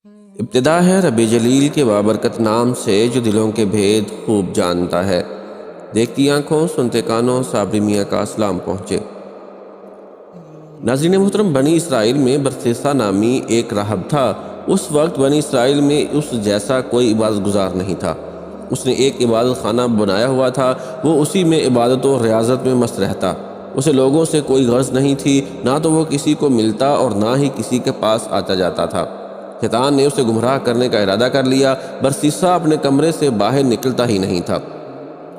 ابتدا ہے رب جلیل کے بابرکت نام سے جو دلوں کے بھید خوب جانتا ہے۔ دیکھتی آنکھوں سنتے کانوں صابری میاں کا اسلام پہنچے۔ ناظرین محترم، بنی اسرائیل میں برسیسا نامی ایک راہب تھا۔ اس وقت بنی اسرائیل میں اس جیسا کوئی عبادت گزار نہیں تھا۔ اس نے ایک عبادت خانہ بنایا ہوا تھا، وہ اسی میں عبادت و ریاضت میں مست رہتا۔ اسے لوگوں سے کوئی غرض نہیں تھی، نہ تو وہ کسی کو ملتا اور نہ ہی کسی کے پاس آتا جاتا تھا۔ شیطان نے اسے گمراہ کرنے کا ارادہ کر لیا۔ برسیسا اپنے کمرے سے باہر نکلتا ہی نہیں تھا۔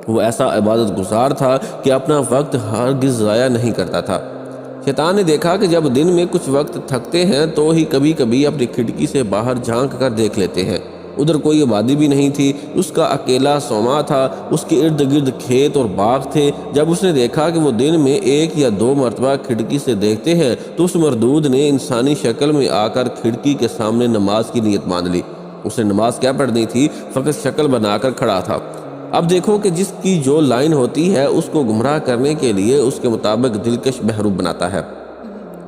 وہ ایسا عبادت گزار تھا کہ اپنا وقت ہرگز ضائع نہیں کرتا تھا۔ شیطان نے دیکھا کہ جب دن میں کچھ وقت تھکتے ہیں تو ہی کبھی کبھی اپنی کھڑکی سے باہر جھانک کر دیکھ لیتے ہیں۔ ادھر کوئی آبادی بھی نہیں تھی، اس کا اکیلا سوما تھا، اس کے ارد گرد کھیت اور باغ تھے۔ جب اس نے دیکھا کہ وہ دن میں ایک یا دو مرتبہ کھڑکی سے دیکھتے ہیں تو اس مردود نے انسانی شکل میں آ کر کھڑکی کے سامنے نماز کی نیت باندھ لی۔ اس نے نماز کیا پڑھنی تھی، فقط شکل بنا کر کھڑا تھا۔ اب دیکھو کہ جس کی جو لائن ہوتی ہے اس کو گمراہ کرنے کے لیے اس کے مطابق دلکش محروب بناتا ہے۔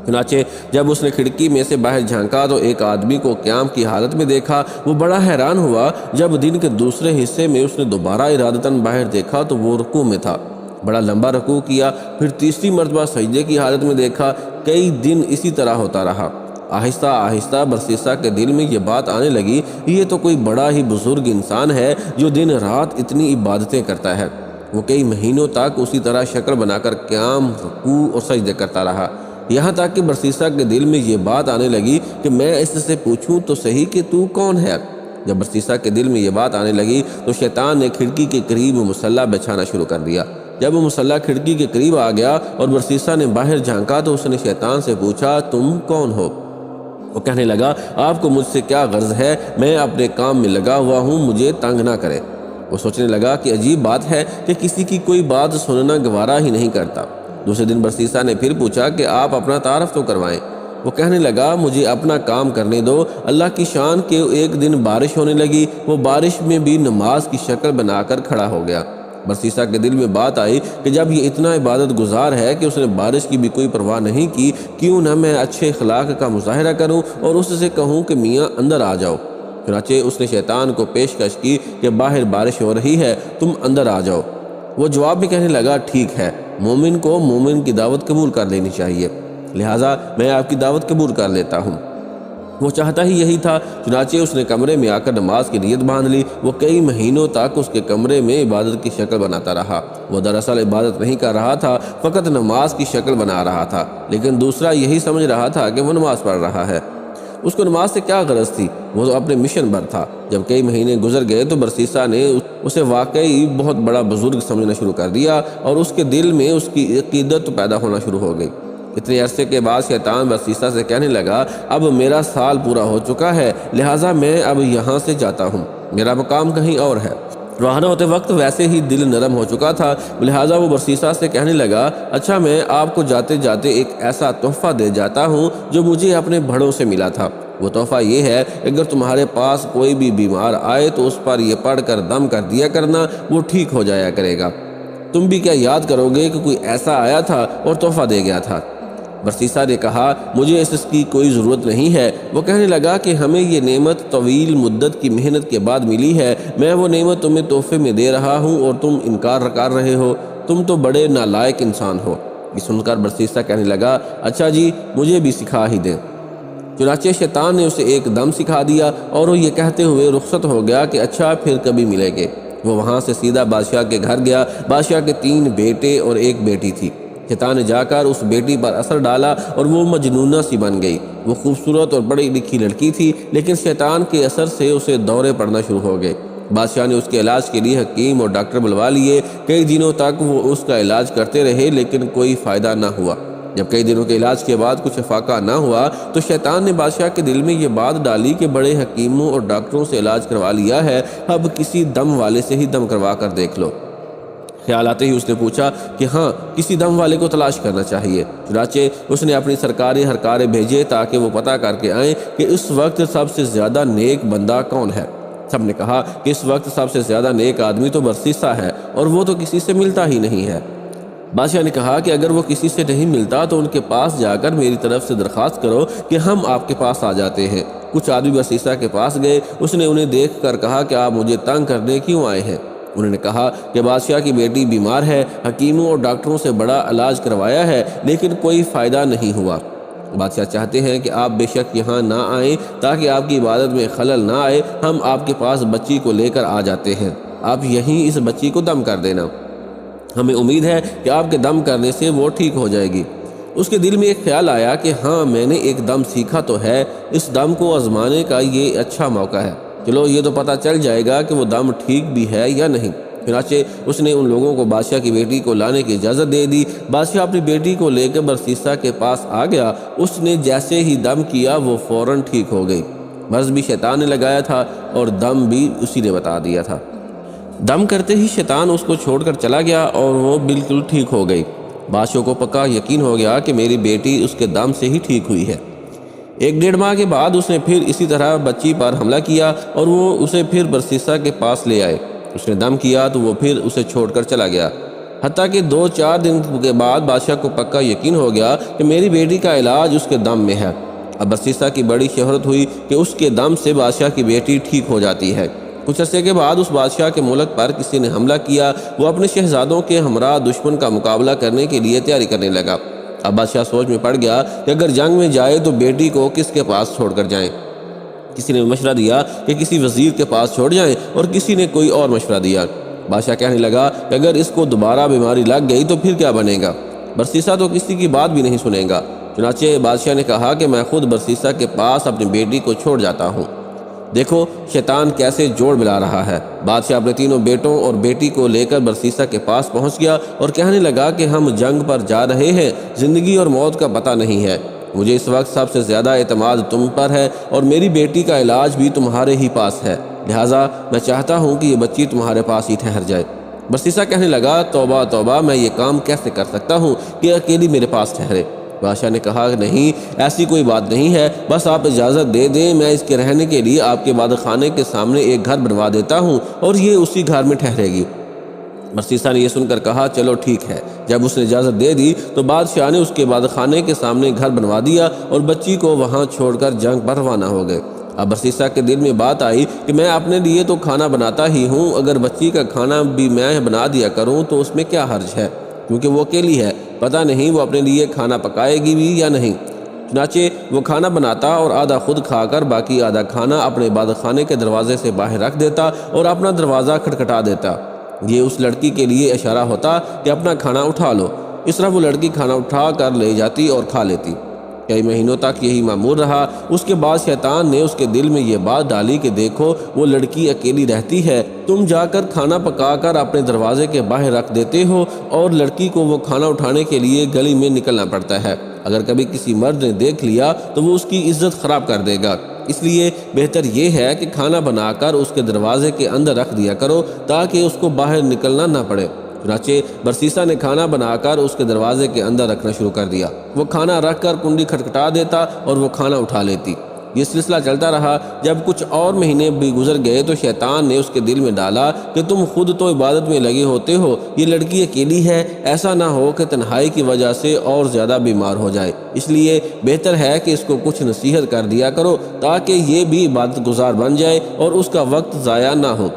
چنانچہ جب اس نے کھڑکی میں سے باہر جھانکا تو ایک آدمی کو قیام کی حالت میں دیکھا۔ وہ بڑا حیران ہوا۔ جب دن کے دوسرے حصے میں اس نے دوبارہ ارادتاً باہر دیکھا تو وہ رکوع میں تھا۔ بڑا لمبا رکوع کیا، پھر تیسری مرتبہ سجدے کی حالت میں دیکھا۔ کئی دن اسی طرح ہوتا رہا۔ آہستہ آہستہ برسیسا کے دل میں یہ بات آنے لگی، یہ تو کوئی بڑا ہی بزرگ انسان ہے جو دن رات اتنی عبادتیں کرتا ہے۔ وہ کئی مہینوں تک اسی طرح شکل بنا کر قیام، رکوع اور سجدے کرتا رہا، یہاں تک کہ برسیسا کے دل میں یہ بات آنے لگی کہ میں اس سے پوچھوں تو صحیح کہ تو کون ہے۔ جب برسیسا کے دل میں یہ بات آنے لگی تو شیطان نے کھڑکی کے قریب مصلی بچھانا شروع کر دیا۔ جب وہ مصلی کھڑکی کے قریب آ گیا اور برسیسا نے باہر جھانکا تو اس نے شیطان سے پوچھا، تم کون ہو؟ وہ کہنے لگا، آپ کو مجھ سے کیا غرض ہے؟ میں اپنے کام میں لگا ہوا ہوں، مجھے تنگ نہ کرے۔ وہ سوچنے لگا کہ عجیب بات ہے کہ کسی کی کوئی بات سننا گوارا ہی نہیں کرتا۔ دوسرے دن برسیسا نے پھر پوچھا کہ آپ اپنا تعارف تو کروائیں۔ وہ کہنے لگا، مجھے اپنا کام کرنے دو۔ اللہ کی شان کہ ایک دن بارش ہونے لگی، وہ بارش میں بھی نماز کی شکل بنا کر کھڑا ہو گیا۔ برسیسا کے دل میں بات آئی کہ جب یہ اتنا عبادت گزار ہے کہ اس نے بارش کی بھی کوئی پرواہ نہیں کی، کیوں نہ میں اچھے اخلاق کا مظاہرہ کروں اور اس سے کہوں کہ میاں اندر آ جاؤ۔ چنانچہ اس نے شیطان کو پیشکش کی کہ باہر بارش ہو رہی ہے، تم اندر آ جاؤ۔ وہ جواب میں کہنے لگا، ٹھیک ہے، مومن کو مومن کی دعوت قبول کر لینی چاہیے، لہٰذا میں آپ کی دعوت قبول کر لیتا ہوں۔ وہ چاہتا ہی یہی تھا۔ چنانچہ اس نے کمرے میں آ کر نماز کی نیت باندھ لی۔ وہ کئی مہینوں تک اس کے کمرے میں عبادت کی شکل بناتا رہا۔ وہ دراصل عبادت نہیں کر رہا تھا، فقط نماز کی شکل بنا رہا تھا، لیکن دوسرا یہی سمجھ رہا تھا کہ وہ نماز پڑھ رہا ہے۔ اس کو نماز سے کیا غرض تھی؟ وہ تو اپنے مشن پر تھا۔ جب کئی مہینے گزر گئے تو برسیسا نے اسے واقعی بہت بڑا بزرگ سمجھنا شروع کر دیا اور اس کے دل میں اس کی عقیدت پیدا ہونا شروع ہو گئی۔ اتنے عرصے کے بعد شیطان برسیسا سے کہنے لگا، اب میرا سال پورا ہو چکا ہے، لہٰذا میں اب یہاں سے جاتا ہوں، میرا مقام کہیں اور ہے۔ روانہ ہوتے وقت ویسے ہی دل نرم ہو چکا تھا، لہٰذا وہ برسیسا سے کہنے لگا، اچھا میں آپ کو جاتے جاتے ایک ایسا تحفہ دے جاتا ہوں جو مجھے اپنے بڑوں سے ملا تھا۔ وہ تحفہ یہ ہے، اگر تمہارے پاس کوئی بھی بیمار آئے تو اس پر یہ پڑھ کر دم کر دیا کرنا، وہ ٹھیک ہو جایا کرے گا۔ تم بھی کیا یاد کرو گے کہ کوئی ایسا آیا تھا اور تحفہ دے گیا تھا؟ برسیسا نے کہا، مجھے اس کی کوئی ضرورت نہیں ہے۔ وہ کہنے لگا کہ ہمیں یہ نعمت طویل مدت کی محنت کے بعد ملی ہے، میں وہ نعمت تمہیں تحفے میں دے رہا ہوں اور تم انکار کر رہے ہو، تم تو بڑے نالائق انسان ہو۔ یہ سن کر برسیسا کہنے لگا، اچھا جی، مجھے بھی سکھا ہی دیں۔ چنانچہ شیطان نے اسے ایک دم سکھا دیا اور وہ یہ کہتے ہوئے رخصت ہو گیا کہ اچھا پھر کبھی ملیں گے۔ وہ وہاں سے سیدھا بادشاہ کے گھر گیا۔ بادشاہ کے 3 بیٹے اور 1 بیٹی تھی۔ شیطان نے جا کر اس بیٹی پر اثر ڈالا اور وہ مجنونہ سی بن گئی۔ وہ خوبصورت اور پڑھی لکھی لڑکی تھی، لیکن شیطان کے اثر سے اسے دورے پڑنا شروع ہو گئے۔ بادشاہ نے اس کے علاج کے لیے حکیم اور ڈاکٹر بلوا لیے۔ کئی دنوں تک وہ اس کا علاج کرتے رہے، لیکن کوئی فائدہ نہ ہوا۔ جب کئی دنوں کے علاج کے بعد کچھ افاقہ نہ ہوا تو شیطان نے بادشاہ کے دل میں یہ بات ڈالی کہ بڑے حکیموں اور ڈاکٹروں سے علاج کروا لیا ہے، اب کسی دم والے سے ہی دم کروا کر دیکھ لو۔ خیال آتے ہی اس نے پوچھا کہ ہاں، کسی دم والے کو تلاش کرنا چاہیے۔ چنانچہ اس نے اپنی سرکاری ہرکارے بھیجے تاکہ وہ پتہ کر کے آئیں کہ اس وقت سب سے زیادہ نیک بندہ کون ہے۔ سب نے کہا کہ اس وقت سب سے زیادہ نیک آدمی تو برسیسا ہے اور وہ تو کسی سے ملتا ہی نہیں ہے۔ بادشاہ نے کہا کہ اگر وہ کسی سے نہیں ملتا تو ان کے پاس جا کر میری طرف سے درخواست کرو کہ ہم آپ کے پاس آ جاتے ہیں۔ کچھ آدمی بصیصہ کے پاس گئے، اس نے انہیں دیکھ کر کہا کہ آپ مجھے تنگ کرنے کیوں آئے ہیں؟ انہوں نے کہا کہ بادشاہ کی بیٹی بیمار ہے، حکیموں اور ڈاکٹروں سے بڑا علاج کروایا ہے لیکن کوئی فائدہ نہیں ہوا۔ بادشاہ چاہتے ہیں کہ آپ بے شک یہاں نہ آئیں تاکہ آپ کی عبادت میں خلل نہ آئے۔ ہم آپ کے پاس بچی کو لے کر آ جاتے ہیں، آپ یہیں اس بچی کو دم کر دینا، ہمیں امید ہے کہ آپ کے دم کرنے سے وہ ٹھیک ہو جائے گی۔ اس کے دل میں ایک خیال آیا کہ ہاں میں نے ایک دم سیکھا تو ہے، اس دم کو آزمانے کا یہ اچھا موقع ہے، چلو یہ تو پتہ چل جائے گا کہ وہ دم ٹھیک بھی ہے یا نہیں۔ چنانچہ اس نے ان لوگوں کو بادشاہ کی بیٹی کو لانے کی اجازت دے دی۔ بادشاہ اپنی بیٹی کو لے کر برسیسا کے پاس آ گیا، اس نے جیسے ہی دم کیا وہ فوراً ٹھیک ہو گئی۔ مرض بھی شیطان نے لگایا تھا اور دم بھی اسی نے بتا دیا تھا۔ دم کرتے ہی شیطان اس کو چھوڑ کر چلا گیا اور وہ بالکل ٹھیک ہو گئی۔ بادشاہ کو پکا یقین ہو گیا کہ میری بیٹی اس کے دم سے ہی ٹھیک ہوئی ہے۔ 1 ماہ کے بعد اس نے پھر اسی طرح بچی پر حملہ کیا اور وہ اسے پھر برسیسا کے پاس لے آئے۔ اس نے دم کیا تو وہ پھر اسے چھوڑ کر چلا گیا، حتیٰ کہ 2-4 دن کے بعد بادشاہ کو پکا یقین ہو گیا کہ میری بیٹی کا علاج اس کے دم میں ہے۔ اب برسیسا کی بڑی شہرت ہوئی کہ اس کے دم سے بادشاہ کی بیٹی ٹھیک ہو جاتی ہے۔ کچھ عرصے کے بعد اس بادشاہ کے ملک پر کسی نے حملہ کیا، وہ اپنے شہزادوں کے ہمراہ دشمن کا مقابلہ کرنے کے لیے تیاری کرنے لگا۔ اب بادشاہ سوچ میں پڑ گیا کہ اگر جنگ میں جائے تو بیٹی کو کس کے پاس چھوڑ کر جائیں۔ کسی نے مشورہ دیا کہ کسی وزیر کے پاس چھوڑ جائیں اور کسی نے کوئی اور مشورہ دیا۔ بادشاہ کہنے لگا کہ اگر اس کو دوبارہ بیماری لگ گئی تو پھر کیا بنے گا؟ برسیسا تو کسی کی بات بھی نہیں سنے گا۔ چنانچہ بادشاہ نے کہا کہ میں خود برسیسا کے پاس اپنی بیٹی کو چھوڑ جاتا ہوں۔ دیکھو شیطان کیسے جوڑ ملا رہا ہے۔ بادشاہ اپنے تینوں بیٹوں اور بیٹی کو لے کر برسیسا کے پاس پہنچ گیا اور کہنے لگا کہ ہم جنگ پر جا رہے ہیں، زندگی اور موت کا پتہ نہیں ہے، مجھے اس وقت سب سے زیادہ اعتماد تم پر ہے اور میری بیٹی کا علاج بھی تمہارے ہی پاس ہے، لہٰذا میں چاہتا ہوں کہ یہ بچی تمہارے پاس ہی ٹھہر جائے۔ برسیسا کہنے لگا توبہ توبہ، میں یہ کام کیسے کر سکتا ہوں کہ اکیلی میرے پاس ٹھہرے؟ بادشاہ نے کہا کہ نہیں، ایسی کوئی بات نہیں ہے، بس آپ اجازت دے دیں، میں اس کے رہنے کے لیے آپ کے عبادت خانے کے سامنے ایک گھر بنوا دیتا ہوں اور یہ اسی گھر میں ٹھہرے گی۔ برسیسا نے یہ سن کر کہا چلو ٹھیک ہے۔ جب اس نے اجازت دے دی تو بادشاہ نے اس کے عبادت خانے کے سامنے گھر بنوا دیا اور بچی کو وہاں چھوڑ کر جنگ پر روانہ ہو گئے۔ اب برسیسا کے دل میں بات آئی کہ میں اپنے لیے تو کھانا بناتا ہی ہوں، اگر بچی کا کھانا بھی میں بنا دیا کروں تو اس میں کیا حرج ہے، کیونکہ وہ اکیلی ہے، پتہ نہیں وہ اپنے لیے کھانا پکائے گی بھی یا نہیں۔ چنانچہ وہ کھانا بناتا اور آدھا خود کھا کر باقی آدھا کھانا اپنے عبادت خانے کے دروازے سے باہر رکھ دیتا اور اپنا دروازہ کھٹکھٹا دیتا۔ یہ اس لڑکی کے لیے اشارہ ہوتا کہ اپنا کھانا اٹھا لو۔ اس طرح وہ لڑکی کھانا اٹھا کر لے جاتی اور کھا لیتی۔ کئی مہینوں تک یہی معمول رہا۔ اس کے بعد شیطان نے اس کے دل میں یہ بات ڈالی کہ دیکھو وہ لڑکی اکیلی رہتی ہے، تم جا کر کھانا پکا کر اپنے دروازے کے باہر رکھ دیتے ہو اور لڑکی کو وہ کھانا اٹھانے کے لیے گلی میں نکلنا پڑتا ہے، اگر کبھی کسی مرد نے دیکھ لیا تو وہ اس کی عزت خراب کر دے گا، اس لیے بہتر یہ ہے کہ کھانا بنا کر اس کے دروازے کے اندر رکھ دیا کرو تاکہ اس کو باہر نکلنا نہ پڑے۔ چنانچہ برسیسا نے کھانا بنا کر اس کے دروازے کے اندر رکھنا شروع کر دیا۔ وہ کھانا رکھ کر کنڈی کھٹکھٹا دیتا اور وہ کھانا اٹھا لیتی۔ یہ سلسلہ چلتا رہا۔ جب کچھ اور مہینے بھی گزر گئے تو شیطان نے اس کے دل میں ڈالا کہ تم خود تو عبادت میں لگے ہوتے ہو، یہ لڑکی اکیلی ہے، ایسا نہ ہو کہ تنہائی کی وجہ سے اور زیادہ بیمار ہو جائے، اس لیے بہتر ہے کہ اس کو کچھ نصیحت کر دیا کرو تاکہ یہ بھی عبادت گزار بن جائے اور اس کا وقت ضائع نہ ہو۔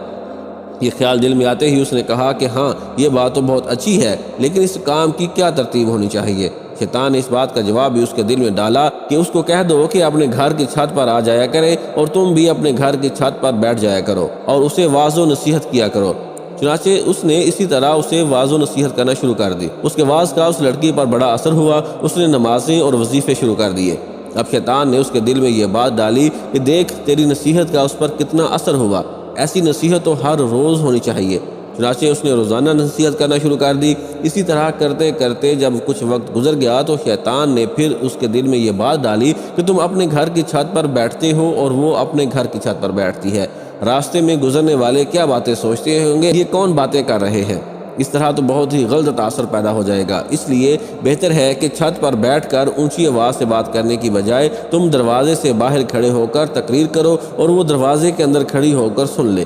یہ خیال دل میں آتے ہی اس نے کہا کہ ہاں یہ بات تو بہت اچھی ہے، لیکن اس کام کی کیا ترتیب ہونی چاہیے؟ شیطان نے اس بات کا جواب بھی اس کے دل میں ڈالا کہ اس کو کہہ دو کہ اپنے گھر کی چھت پر آ جایا کرے اور تم بھی اپنے گھر کی چھت پر بیٹھ جایا کرو اور اسے واعظ و نصیحت کیا کرو۔ چنانچہ اس نے اسی طرح اسے واعظ و نصیحت کرنا شروع کر دی۔ اس کے واعظ کا اس لڑکی پر بڑا اثر ہوا، اس نے نمازیں اور وظیفے شروع کر دیے۔ اب شیطان نے اس کے دل میں یہ بات ڈالی کہ دیکھ تیری نصیحت کا اس پر کتنا اثر ہوا، ایسی نصیحت تو ہر روز ہونی چاہیے۔ چنانچہ اس نے روزانہ نصیحت کرنا شروع کر دی۔ اسی طرح کرتے کرتے جب کچھ وقت گزر گیا تو شیطان نے پھر اس کے دل میں یہ بات ڈالی کہ تم اپنے گھر کی چھت پر بیٹھتے ہو اور وہ اپنے گھر کی چھت پر بیٹھتی ہے، راستے میں گزرنے والے کیا باتیں سوچتے ہوں گے، یہ کون باتیں کر رہے ہیں؟ اس طرح تو بہت ہی غلط تاثر پیدا ہو جائے گا، اس لیے بہتر ہے کہ چھت پر بیٹھ کر اونچی آواز سے بات کرنے کی بجائے تم دروازے سے باہر کھڑے ہو کر تقریر کرو اور وہ دروازے کے اندر کھڑی ہو کر سن لے،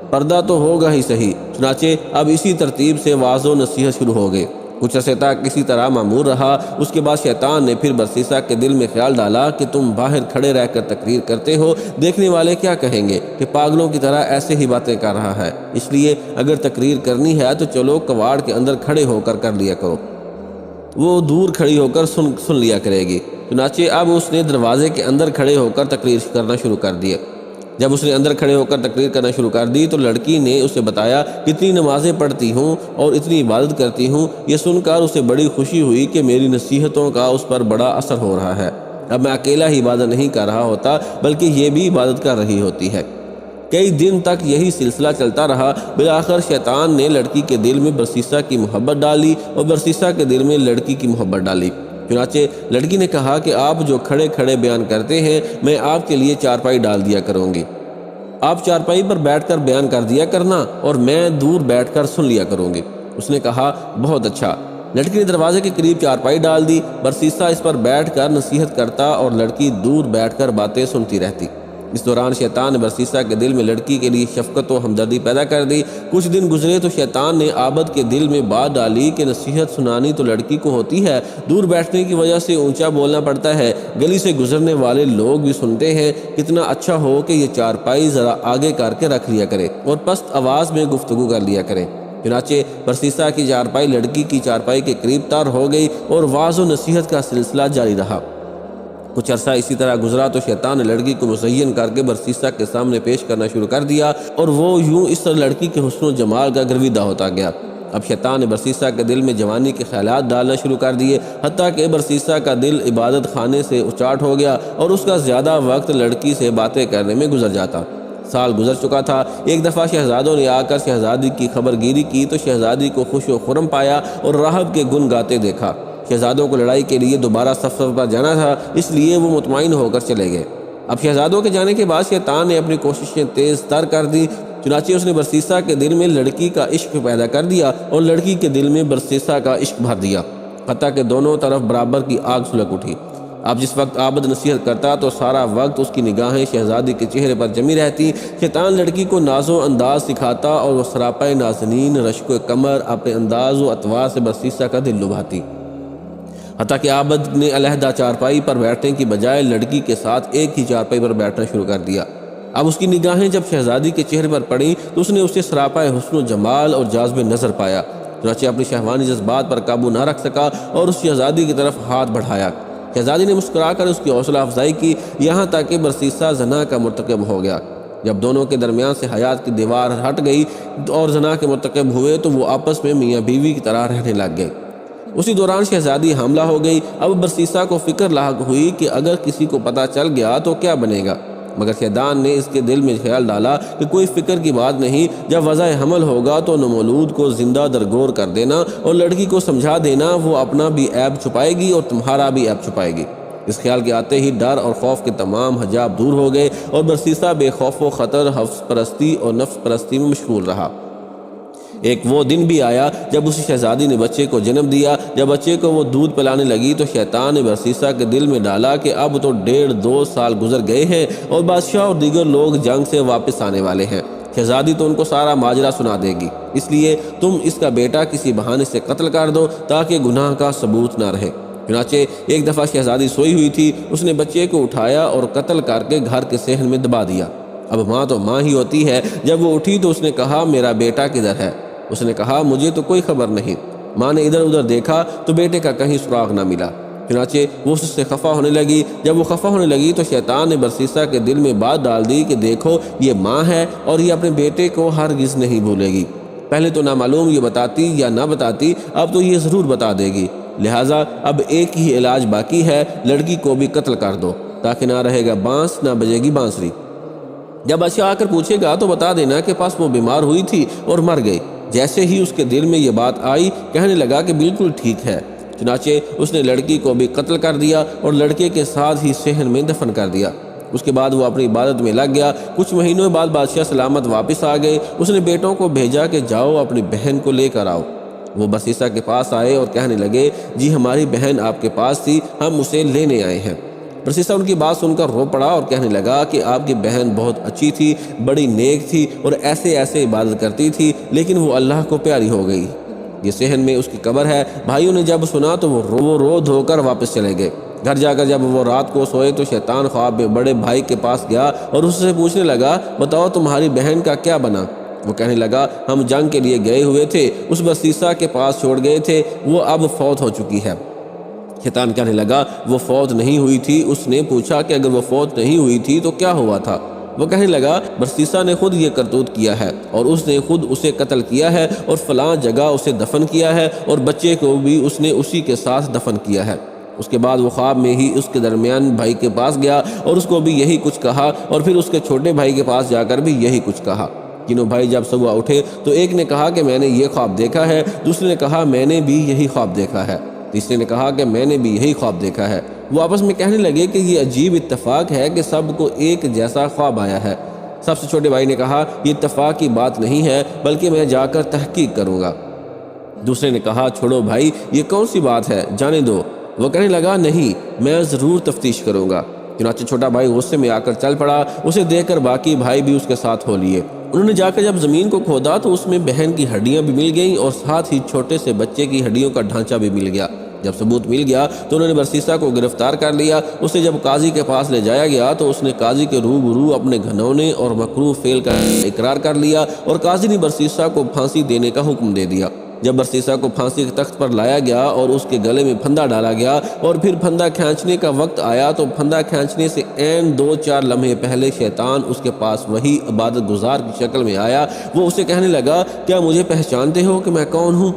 پردہ تو ہوگا ہی صحیح۔ چنانچہ اب اسی ترتیب سے واعظ و نصیحت شروع ہو گئے۔ کچھ عرصے تک کسی طرح معمور رہا۔ اس کے بعد شیطان نے پھر برسیسا کے دل میں خیال ڈالا کہ تم باہر کھڑے رہ کر تقریر کرتے ہو، دیکھنے والے کیا کہیں گے کہ پاگلوں کی طرح ایسے ہی باتیں کر رہا ہے، اس لیے اگر تقریر کرنی ہے تو چلو کواڑ کے اندر کھڑے ہو کر لیا کرو، وہ دور کھڑی ہو کر سن لیا کرے گی۔ چنانچہ اب اس نے دروازے کے اندر کھڑے ہو کر تقریر کرنا شروع کر دیا۔ جب اس نے اندر کھڑے ہو کر تقریر کرنا شروع کر دی تو لڑکی نے اسے بتایا کہ اتنی نمازیں پڑھتی ہوں اور اتنی عبادت کرتی ہوں۔ یہ سن کر اسے بڑی خوشی ہوئی کہ میری نصیحتوں کا اس پر بڑا اثر ہو رہا ہے، اب میں اکیلا ہی عبادت نہیں کر رہا ہوتا بلکہ یہ بھی عبادت کر رہی ہوتی ہے۔ کئی دن تک یہی سلسلہ چلتا رہا۔ بالآخر شیطان نے لڑکی کے دل میں برسیسا کی محبت ڈالی اور برسیسا کے دل میں لڑکی کی محبت ڈالی۔ چنانچہ لڑکی نے کہا کہ آپ جو کھڑے کھڑے بیان کرتے ہیں میں آپ کے لیے چارپائی ڈال دیا کروں گی، آپ چارپائی پر بیٹھ کر بیان کر دیا کرنا اور میں دور بیٹھ کر سن لیا کروں گی۔ اس نے کہا بہت اچھا۔ لڑکی نے دروازے کے قریب چارپائی ڈال دی۔ برسیسا اس پر بیٹھ کر نصیحت کرتا اور لڑکی دور بیٹھ کر باتیں سنتی رہتی۔ اس دوران شیطان نے برسیسا کے دل میں لڑکی کے لیے شفقت و ہمدردی پیدا کر دی۔ کچھ دن گزرے تو شیطان نے عابد کے دل میں بات ڈالی کہ نصیحت سنانی تو لڑکی کو ہوتی ہے، دور بیٹھنے کی وجہ سے اونچا بولنا پڑتا ہے، گلی سے گزرنے والے لوگ بھی سنتے ہیں، کتنا اچھا ہو کہ یہ چارپائی ذرا آگے کر کے رکھ لیا کرے اور پست آواز میں گفتگو کر لیا کرے۔ چنانچہ برسیسا کی چارپائی لڑکی کی چارپائی کے قریب تر ہو گئی اور واعظ و نصیحت کا سلسلہ جاری رہا۔ کچھ عرصہ اسی طرح گزرا تو شیطان نے لڑکی کو مزین کر کے برسیسا کے سامنے پیش کرنا شروع کر دیا اور وہ یوں اس طرح لڑکی کے حسن و جمال کا گرویدہ ہوتا گیا۔ اب شیطان نے برسیسا کے دل میں جوانی کے خیالات ڈالنا شروع کر دیے، حتیٰ کہ برسیسا کا دل عبادت خانے سے اچاٹ ہو گیا اور اس کا زیادہ وقت لڑکی سے باتیں کرنے میں گزر جاتا۔ سال گزر چکا تھا۔ ایک دفعہ شہزادوں نے آ کر شہزادی کی خبر گیری کی تو شہزادی کو خوش و خرم پایا اور راہب کے گن گاتے دیکھا۔ شہزادوں کو لڑائی کے لیے دوبارہ سفر پر جانا تھا، اس لیے وہ مطمئن ہو کر چلے گئے۔ اب شہزادوں کے جانے کے بعد شیطان نے اپنی کوششیں تیز تر کر دی۔ چنانچہ اس نے برسیسا کے دل میں لڑکی کا عشق پیدا کر دیا اور لڑکی کے دل میں برسیسا کا عشق بھر دیا، حتیٰ کہ دونوں طرف برابر کی آگ سلگ اٹھی۔ اب جس وقت عابد نصیحت کرتا تو سارا وقت اس کی نگاہیں شہزادی کے چہرے پر جمی رہتی۔ شیطان لڑکی کو ناز و انداز سکھاتا اور وہ سراپا نازنین رشک و کمر اپنے انداز و اطوار سے برسیسا کا دل لبھاتی، حتیٰ کہ عابد نے علیحدہ چارپائی پر بیٹھنے کی بجائے لڑکی کے ساتھ ایک ہی چارپائی پر بیٹھنا شروع کر دیا۔ اب اس کی نگاہیں جب شہزادی کے چہرے پر پڑیں تو اس نے اسے سراپا حسن و جمال اور جاذب نظر پایا، چنانچہ اپنی شہوانی جذبات پر قابو نہ رکھ سکا اور اس شہزادی کی طرف ہاتھ بڑھایا۔ شہزادی نے مسکرا کر اس کی حوصلہ افزائی کی، یہاں تک کہ برسیسا زنا کا مرتکب ہو گیا۔ جب دونوں کے درمیان سے حیات کی دیوار ہٹ گئی اور زنا کے مرتکب ہوئے تو وہ آپس میں میاں بیوی کی طرح رہنے لگ گئے۔ اسی دوران شہزادی حاملہ ہو گئی۔ اب برسیسا کو فکر لاحق ہوئی کہ اگر کسی کو پتہ چل گیا تو کیا بنے گا، مگر شیطان نے اس کے دل میں خیال ڈالا کہ کوئی فکر کی بات نہیں، جب وضع حمل ہوگا تو نومولود کو زندہ درگور کر دینا اور لڑکی کو سمجھا دینا، وہ اپنا بھی عیب چھپائے گی اور تمہارا بھی عیب چھپائے گی۔ اس خیال کے آتے ہی ڈر اور خوف کے تمام حجاب دور ہو گئے اور برسیسا بے خوف و خطر حفظ پرستی اور نفس پرستی میں مشغول رہا۔ ایک وہ دن بھی آیا جب اسی شہزادی نے بچے کو جنم دیا۔ جب بچے کو وہ دودھ پلانے لگی تو شیطان نے برسیسا کے دل میں ڈالا کہ اب تو 1.5-2 سال گزر گئے ہیں اور بادشاہ اور دیگر لوگ جنگ سے واپس آنے والے ہیں، شہزادی تو ان کو سارا ماجرا سنا دے گی، اس لیے تم اس کا بیٹا کسی بہانے سے قتل کر دو تاکہ گناہ کا ثبوت نہ رہے۔ چنانچہ ایک دفعہ شہزادی سوئی ہوئی تھی، اس نے بچے کو اٹھایا اور قتل کر کے گھر کے صحن میں دبا دیا۔ اب ماں تو ماں ہی ہوتی ہے۔ جب وہ اٹھی تو اس نے کہا میرا بیٹا کدھر ہے؟ اس نے کہا مجھے تو کوئی خبر نہیں۔ ماں نے ادھر ادھر دیکھا تو بیٹے کا کہیں سراغ نہ ملا، چنانچہ وہ اس سے خفا ہونے لگی۔ جب وہ خفا ہونے لگی تو شیطان نے برسیسا کے دل میں بات ڈال دی کہ دیکھو یہ ماں ہے اور یہ اپنے بیٹے کو ہرگز نہیں بھولے گی، پہلے تو نامعلوم یہ بتاتی یا نہ بتاتی، اب تو یہ ضرور بتا دے گی، لہٰذا اب ایک ہی علاج باقی ہے، لڑکی کو بھی قتل کر دو تاکہ نہ رہے گا بانس نہ بجے گی بانسری۔ جب بادشاہ آ کر پوچھے گا تو بتا دینا کہ پاس وہ بیمار ہوئی تھی اور مر گئی۔ جیسے ہی اس کے دل میں یہ بات آئی کہنے لگا کہ بالکل ٹھیک ہے، چنانچہ اس نے لڑکی کو بھی قتل کر دیا اور لڑکے کے ساتھ ہی صحن میں دفن کر دیا۔ اس کے بعد وہ اپنی عبادت میں لگ گیا۔ کچھ مہینوں بعد بادشاہ سلامت واپس آ گئے۔ اس نے بیٹوں کو بھیجا کہ جاؤ اپنی بہن کو لے کر آؤ۔ وہ برسیسا کے پاس آئے اور کہنے لگے جی ہماری بہن آپ کے پاس تھی، ہم اسے لینے آئے ہیں۔ برسیسا ان کی بات سن کر رو پڑا اور کہنے لگا کہ آپ کی بہن بہت اچھی تھی، بڑی نیک تھی اور ایسے عبادت کرتی تھی، لیکن وہ اللہ کو پیاری ہو گئی۔ یہ صحن میں اس کی قبر ہے۔ بھائیوں نے جب سنا تو وہ رو دھو کر واپس چلے گئے۔ گھر جا کر جب وہ رات کو سوئے تو شیطان خواب میں بڑے بھائی کے پاس گیا اور اس سے پوچھنے لگا، بتاؤ تمہاری بہن کا کیا بنا؟ وہ کہنے لگا، ہم جنگ کے لیے گئے ہوئے تھے، اس بسیسا کے پاس چھوڑ گئے تھے، وہ اب فوت ہو چکی ہے۔ شیطان کہنے لگا، وہ فوت نہیں ہوئی تھی۔ اس نے پوچھا کہ اگر وہ فوت نہیں ہوئی تھی تو کیا ہوا تھا؟ وہ کہنے لگا، برسیسا نے خود یہ کرتوت کیا ہے اور اس نے خود اسے قتل کیا ہے اور فلاں جگہ اسے دفن کیا ہے اور بچے کو بھی اس نے اسی کے ساتھ دفن کیا ہے۔ اس کے بعد وہ خواب میں ہی اس کے درمیان بھائی کے پاس گیا اور اس کو بھی یہی کچھ کہا، اور پھر اس کے چھوٹے بھائی کے پاس جا کر بھی یہی کچھ کہا۔ تینوں بھائی جب صبح اٹھے تو ایک نے کہا کہ میں نے یہ خواب دیکھا ہے، دوسرے نے کہا میں نے بھی یہی خواب دیکھا ہے، تیسرے نے کہا کہ میں نے بھی یہی خواب دیکھا ہے۔ وہ آپس میں کہنے لگے کہ یہ عجیب اتفاق ہے کہ سب کو ایک جیسا خواب آیا ہے۔ سب سے چھوٹے بھائی نے کہا، یہ اتفاق کی بات نہیں ہے، بلکہ میں جا کر تحقیق کروں گا۔ دوسرے نے کہا، چھوڑو بھائی، یہ کون سی بات ہے، جانے دو۔ وہ کہنے لگا، نہیں، میں ضرور تفتیش کروں گا۔ چنانچہ چھوٹا بھائی غصے میں آ کر چل پڑا۔ اسے دیکھ کر باقی بھائی بھی اس کے ساتھ ہو لیے۔ انہوں نے جا کر جب زمین کو کھودا تو اس میں بہن کی ہڈیاں بھی مل گئیں اور ساتھ ہی چھوٹے سے بچے کی ہڈیوں کا ڈھانچہ بھی مل گیا۔ جب ثبوت مل گیا تو انہوں نے برسیسا کو گرفتار کر لیا۔ اسے جب قاضی کے پاس لے جایا گیا تو اس نے قاضی کے روبرو اپنے گھنونے اور مکروہ فعل کا اقرار کر لیا، اور قاضی نے برسیسا کو پھانسی دینے کا حکم دے دیا۔ جب برسیسا کو پھانسی کے تخت پر لایا گیا اور اس کے گلے میں پھندا ڈالا گیا اور پھر پھندا کھینچنے کا وقت آیا تو پھندا کھینچنے سے عین 2-4 لمحے پہلے شیطان اس کے پاس وہی عبادت گزار کی شکل میں آیا۔ وہ اسے کہنے لگا، کیا مجھے پہچانتے ہو کہ میں کون ہوں؟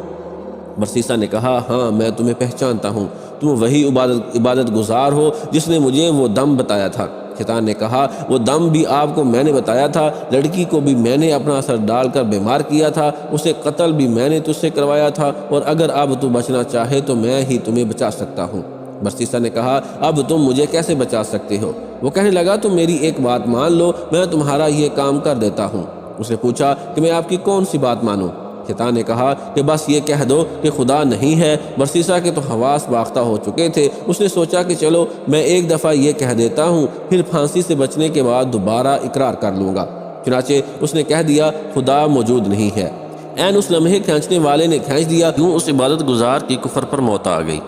برسیسا نے کہا، ہاں، میں تمہیں پہچانتا ہوں، تم وہی عبادت گزار ہو جس نے مجھے وہ دم بتایا تھا۔ شیطان نے کہا، وہ دم بھی آپ کو میں نے بتایا تھا، لڑکی کو بھی میں نے اپنا اثر ڈال کر بیمار کیا تھا، اسے قتل بھی میں نے تجھ سے کروایا تھا، اور اگر اب تو بچنا چاہے تو میں ہی تمہیں بچا سکتا ہوں۔ برسیسا نے کہا، اب تم مجھے کیسے بچا سکتے ہو؟ وہ کہنے لگا، تم میری ایک بات مان لو، میں تمہارا یہ کام کر دیتا ہوں۔ اس نے پوچھا کہ میں آپ کی کون سی بات مانوں؟ شیطان نے کہا کہ بس یہ کہہ دو کہ خدا نہیں ہے۔ برسیسا کے تو حواس باختہ ہو چکے تھے۔ اس نے سوچا کہ چلو میں ایک دفعہ یہ کہہ دیتا ہوں، پھر پھانسی سے بچنے کے بعد دوبارہ اقرار کر لوں گا۔ چنانچہ اس نے کہہ دیا، خدا موجود نہیں ہے۔ عین اس لمحے کھینچنے والے نے کھینچ دیا، یوں اس عبادت گزار کی کفر پر موت آ گئی۔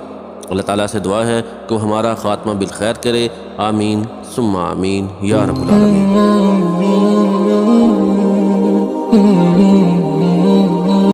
اللہ تعالیٰ سے دعا ہے کہ وہ ہمارا خاتمہ بالخیر کرے، آمین ثم آمین یا رب العالمین۔